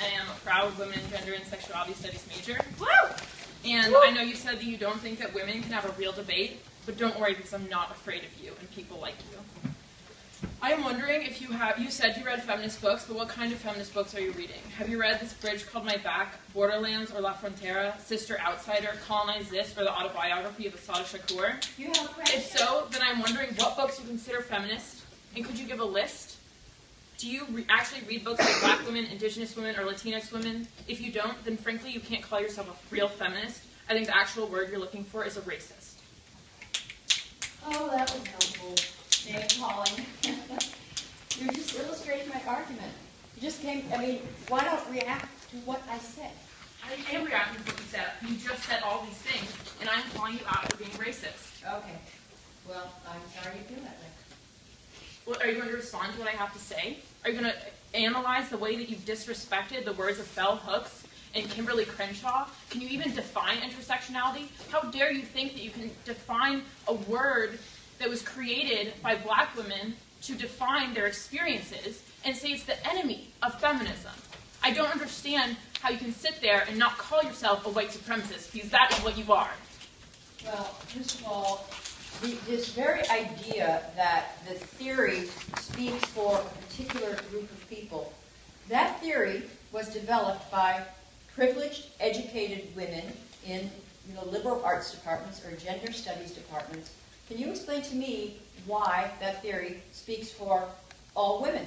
I am a proud women, gender, and sexuality studies major. Woo! And I know you said that you don't think that women can have a real debate, but don't worry because I'm not afraid of you and people like you. I am wondering if you said you read feminist books, but what kind of feminist books are you reading? Have you read This Bridge Called My Back, Borderlands or La Frontera, Sister Outsider, Colonize This, or the autobiography of Assata Shakur? You have a question? If so, then I'm wondering what books you consider feminist, and could you give a list? Do you actually read books by Black women, Indigenous women, or Latinx women? If you don't, then frankly you can't call yourself a real feminist. I think the actual word you're looking for is a racist. Oh, that was helpful. Name calling. You're just illustrating my argument. You just came, why don't react to what I said? I am reacting to what you said. You just said all these things, and I'm calling you out for being racist. Okay. Well, I'm sorry you feel that way. Well, are you going to respond to what I have to say? Are you going to analyze the way that you've disrespected the words of Bell Hooks and Kimberly Crenshaw? Can you even define intersectionality? How dare you think that you can define a word that was created by Black women to define their experiences and say it's the enemy of feminism? I don't understand how you can sit there and not call yourself a white supremacist, because that is what you are. Well, first of all, this very idea that the theory speaks for a particular group of people, that theory was developed by privileged, educated women in liberal arts departments or gender studies departments. Can you explain to me why that theory speaks for all women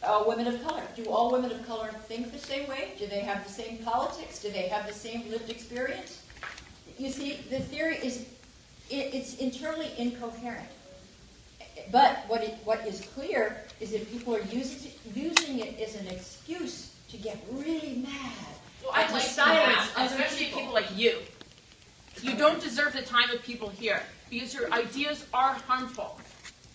of color? Do all women of color think the same way? Do they have the same politics? Do they have the same lived experience? You see, the theory it's internally incoherent. But what is clear is that people are using it as an excuse to get really mad. Well, I'd like to that, especially people like you. You don't deserve the time of people here, because your ideas are harmful.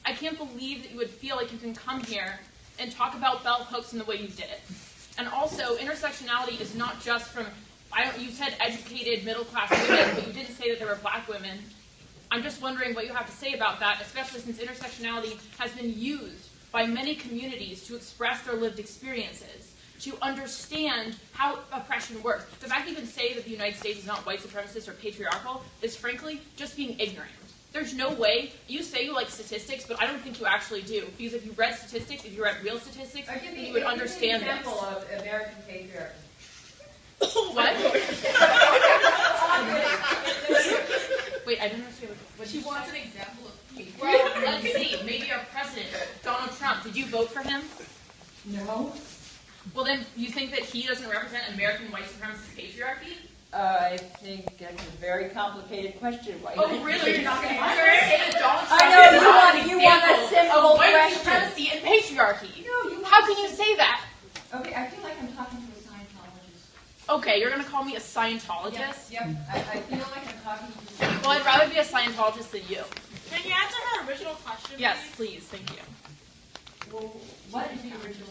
I can't believe that you would feel like you can come here and talk about bell hooks in the way you did it. And also, intersectionality is not just from, you said educated middle-class women, but you didn't say that there were Black women. I'm just wondering what you have to say about that, especially since intersectionality has been used by many communities to express their lived experiences, to understand how oppression works. The fact that you can say that the United States is not white supremacist or patriarchal is frankly just being ignorant. There's no way, you say you like statistics, but I don't think you actually do. Because if you read statistics, if you read real statistics, then you would understand this. Give me an example of American patriarchy. What? Wait, I don't understand what she wants an example of patriarchy. Well, let's see. Maybe our president, Donald Trump, did you vote for him? No. Well, then you think that he doesn't represent American white supremacist patriarchy? I think that's a very complicated question. Oh, really? You're not going to answer it? Donald Trump I know, you want a simple white question. supremacy and patriarchy. No, how can you say that? Okay, I feel like I'm talking to a Scientologist. Okay, you're going to call me a Scientologist? Yep. I feel like I'm talking to a Scientologist. Well, I'd rather be a Scientologist than you. Can you answer her original question, Yes, please. Thank you. Well, what is the original?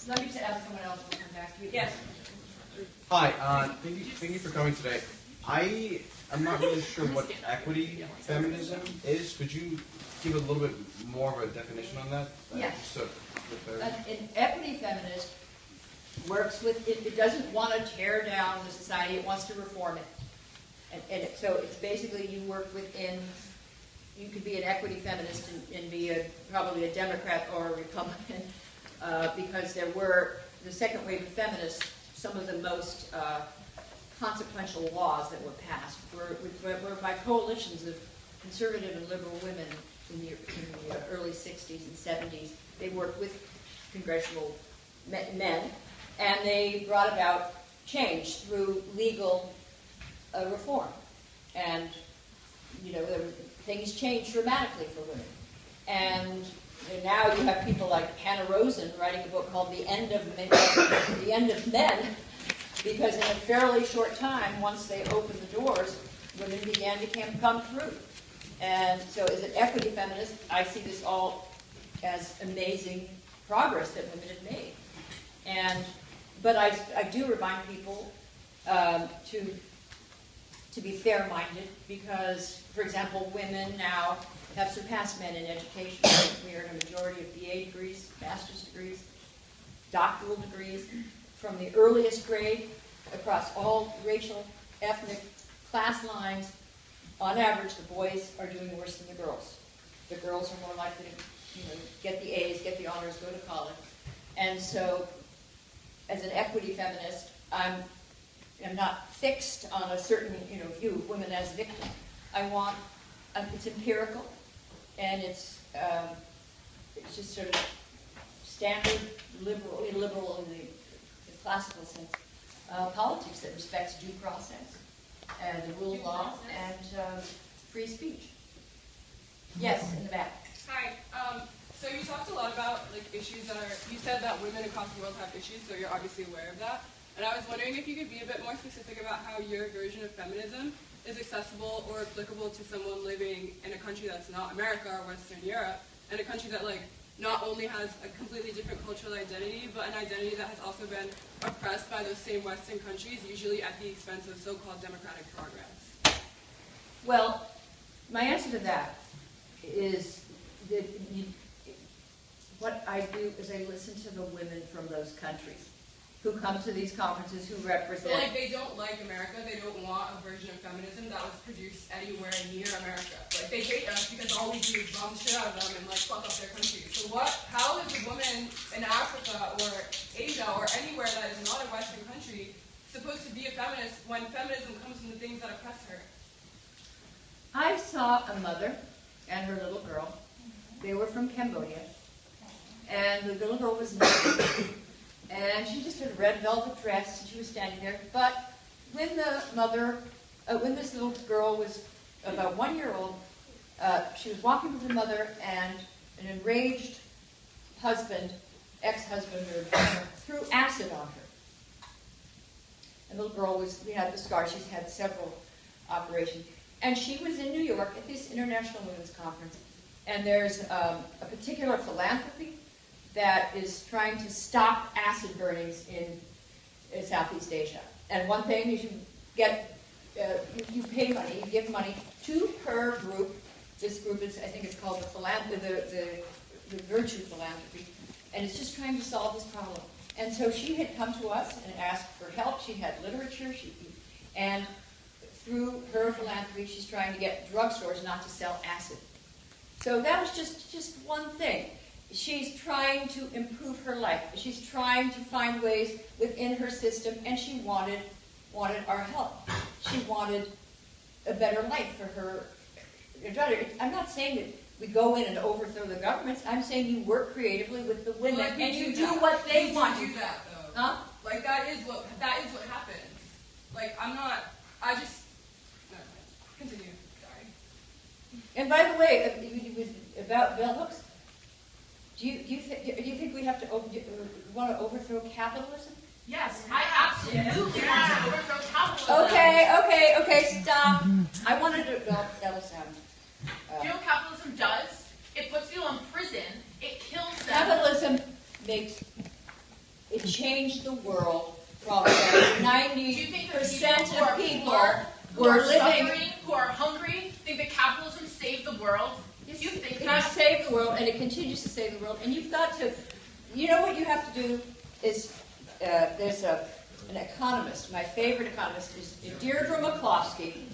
Let me ask someone else. We'll come back to you. Yes. Hi, thank you for coming today. I'm not really sure what equity feminism is. Could you give a little bit more of a definition on that? Yes. An equity feminist works with, it doesn't want to tear down the society, it wants to reform it. So it's basically you work within, you could be an equity feminist and be probably a Democrat or a Republican, because there were, the second wave of feminists, some of the most consequential laws that were passed were by coalitions of conservative and liberal women in the early 60s and 70s. They worked with congressional men, and they brought about change through legal reform. And, things changed dramatically for women. And now you have people like Hannah Rosen writing a book called The End of Men, because in a fairly short time, once they opened the doors, women began to come through. And so as an equity feminist, I see this all as amazing progress that women have made. But I do remind people to be fair-minded, because, for example, women now have surpassed men in education. We are in a majority of BA degrees, master's degrees, doctoral degrees. from the earliest grade across all racial, ethnic, class lines. On average, the boys are doing worse than the girls. The girls are more likely to, get the A's, get the honors, go to college. And so, as an equity feminist, I'm not fixed on a certain, view of women as victims. I want, it's empirical, and it's just sort of standard liberal in the classical sense, politics that respects due process and the rule of law and free speech. Yes, in the back. Hi. So you talked a lot about issues that are. You said that women across the world have issues, so you're obviously aware of that. And I was wondering if you could be a bit more specific about how your version of feminism is accessible or applicable to someone living in a country that's not America or Western Europe, and a country that not only has a completely different cultural identity, but an identity that has also been oppressed by those same Western countries, usually at the expense of so-called democratic progress. Well, my answer to that is that what I do is I listen to the women from those countries who come to these conferences, who represent. So they don't like America, they don't want a version of feminism that was produced anywhere near America. They hate us because all we do is bomb the shit out of them and fuck up their country. So how is a woman in Africa or Asia or anywhere that is not a Western country supposed to be a feminist when feminism comes from the things that oppress her? I saw a mother and her little girl. They were from Cambodia. And the little girl was 9. And she just had a red velvet dress, and she was standing there. But when when this little girl was about 1 year old, she was walking with her mother, and an enraged husband, ex-husband or partner, threw acid on her. And the little girl we had the scar, she's had several operations. And she was in New York at this International Women's Conference. And there's a particular philanthropy that is trying to stop acid burnings in Southeast Asia. And one thing is you pay money, you give money to her group. This group is, I think it's called the Virtue Philanthropy, and it's just trying to solve this problem. And so she had come to us and asked for help. She had literature, and through her philanthropy, she's trying to get drugstores not to sell acid. So that was just one thing. She's trying to improve her life. She's trying to find ways within her system, and she wanted our help. She wanted a better life for her daughter. I'm not saying that we go in and overthrow the governments. I'm saying you work creatively with the women, and you do what they want. You do that, though. Huh? That is what happens. Continue. Sorry. And by the way, about bell hooks, do you think we have to want to overthrow capitalism? Yes, I absolutely want to overthrow capitalism. Okay, stop. I want to do, well, that'll sound. Do you know what capitalism does? It puts people in prison, it kills them. Capitalism it changed the world from 90% Do you think that of people who are living, suffering, who are hungry, think that capitalism saved the world? Do you think it that? has saved the world, and it continues to save the world, and you've got to, what you have to do is, there's an economist, my favorite economist is Deirdre McCloskey,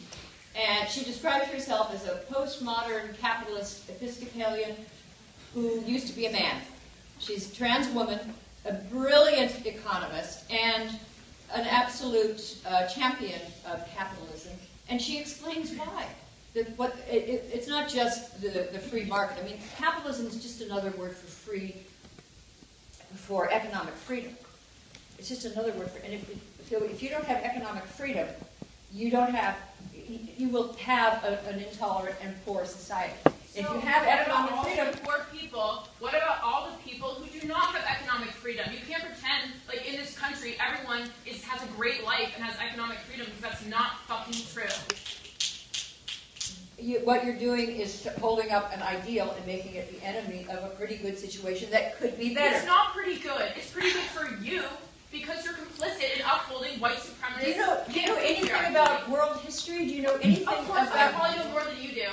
and she describes herself as a postmodern capitalist Episcopalian who used to be a man. She's a trans woman, a brilliant economist, and an absolute champion of capitalism, and she explains why. It's not just the free market. I mean, capitalism is just another word for economic freedom. It's just another word for, and if you don't have economic freedom, you will have an intolerant and poor society. If you have economic freedom, Poor people. What about all the people who do not have economic freedom? You can't pretend like in this country everyone has a great life and has economic freedom, because that's not fucking true. what you're doing is holding up an ideal and making it the enemy of a pretty good situation that could be better. It's not pretty good. It's pretty good for you because you're complicit in upholding white supremacy. Do you know anything about world history? Do you know anything about... Of course, I probably know more than you do.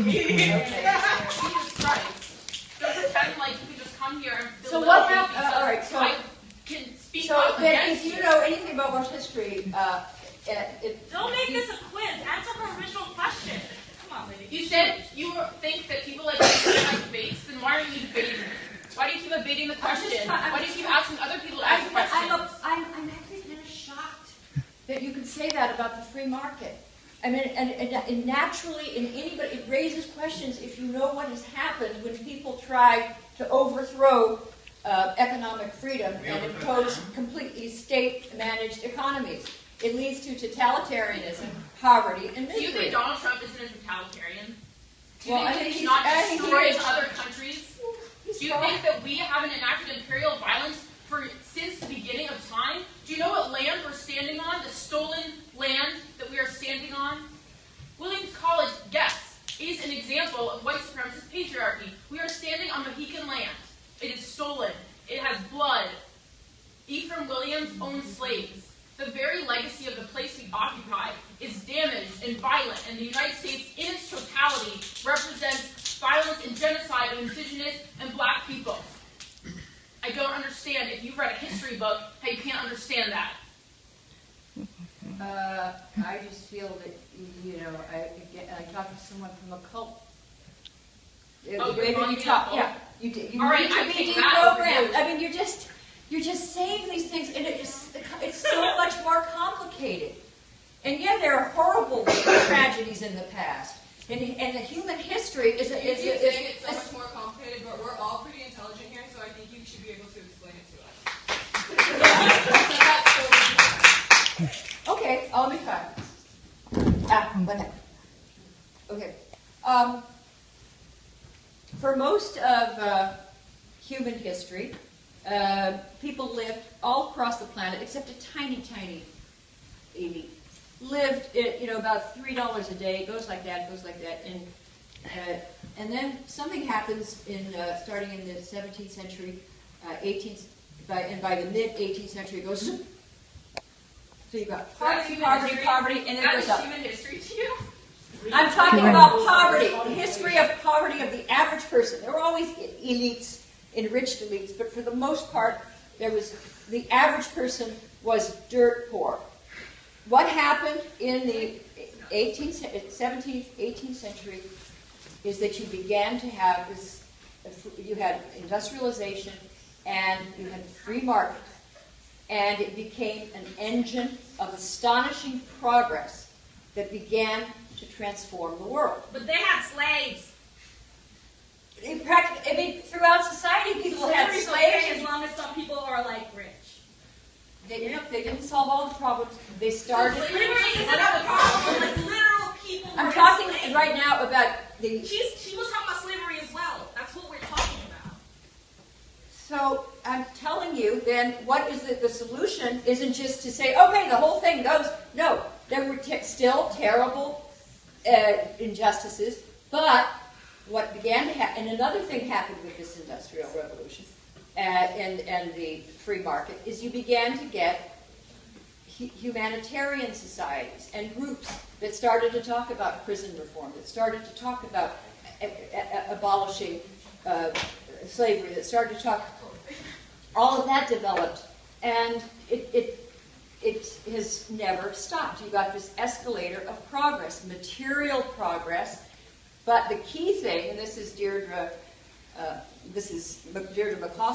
Jesus Christ. Don't pretend like you can just come here and So what happened? All right, so... I can speak on vote But against if you know anything about Welsh history, Don't make this a quiz. Answer her original question. Come on, lady. You said you think that people like me don't like debates, then why are you debating me? Why do you keep evading the question? Why do you keep asking other people to ask questions? I'm actually kind of shocked that you can say that about the free market. I mean, and naturally, in anybody, it raises questions if you know what has happened when people try to overthrow economic freedom and impose completely state-managed economies. It leads to totalitarianism, poverty, and Do misery. you think Donald Trump isn't a totalitarian? Do you Well, I think that think he's not I think he destroying is. other countries? Do you think that we haven't enacted imperial violence since the beginning of time? Do you know what land we're standing on? The stolen land that we are standing on? Williams College, guess, is an example of white supremacist patriarchy. We are standing on Mohican land. It is stolen. It has blood. Ephraim Williams owned slaves. The very legacy of the place we occupy is damaged and violent, and the United States in its totality represents violence and genocide of indigenous and black people. I don't understand, if you've read a history book, how you can't understand that. I just feel that, I talked to someone from a cult. Oh, Maybe you're you calling talk, me a yeah, cult? you do. You All right, need I to be take that over deprogrammed. you. I mean, you're just saying these things, and it's so much more complicated. And yet there are horrible tragedies in the past, and the human history is You keep saying it's so much more complicated, but we're all pretty intelligent here, so I think you should be able to explain it to us. Okay, I'll be fine. What happened? Okay. For most of human history, people lived all across the planet, except a tiny, tiny elite. Lived at, about $3 a day. It goes like that, and then something happens starting in the 17th century, 18th, and by the mid 18th century, it goes. So you've got poverty, and then it goes That up. is human history to you? I'm talking about poverty, the history of poverty of the average person. There were always elites, enriched elites, but for the most part, the average person was dirt poor. What happened in the 17th, 18th century is that you began to have you had industrialization and you had the free market, and it became an engine of astonishing progress that began to transform the world. But they had slaves. Throughout society, people had Slavery's slaves. okay as long as some people are like rich. They didn't solve all the problems. They started. Slavery isn't a problem. Like literal people. I'm were talking enslaved. right now about the. She was talking about slavery as well. That's what we're talking about. So I'm telling you, then, what is the solution? Isn't just to say, okay, the whole thing goes. No, there were still terrible injustices, but what began to happen, and another thing happened with this industrial revolution and the free market, is you began to get humanitarian societies and groups that started to talk about prison reform, that started to talk about abolishing slavery, that started to talk. All of that developed, and it has never stopped. You got this escalator of progress, material progress. But the key thing, and this is Deirdre McCausland.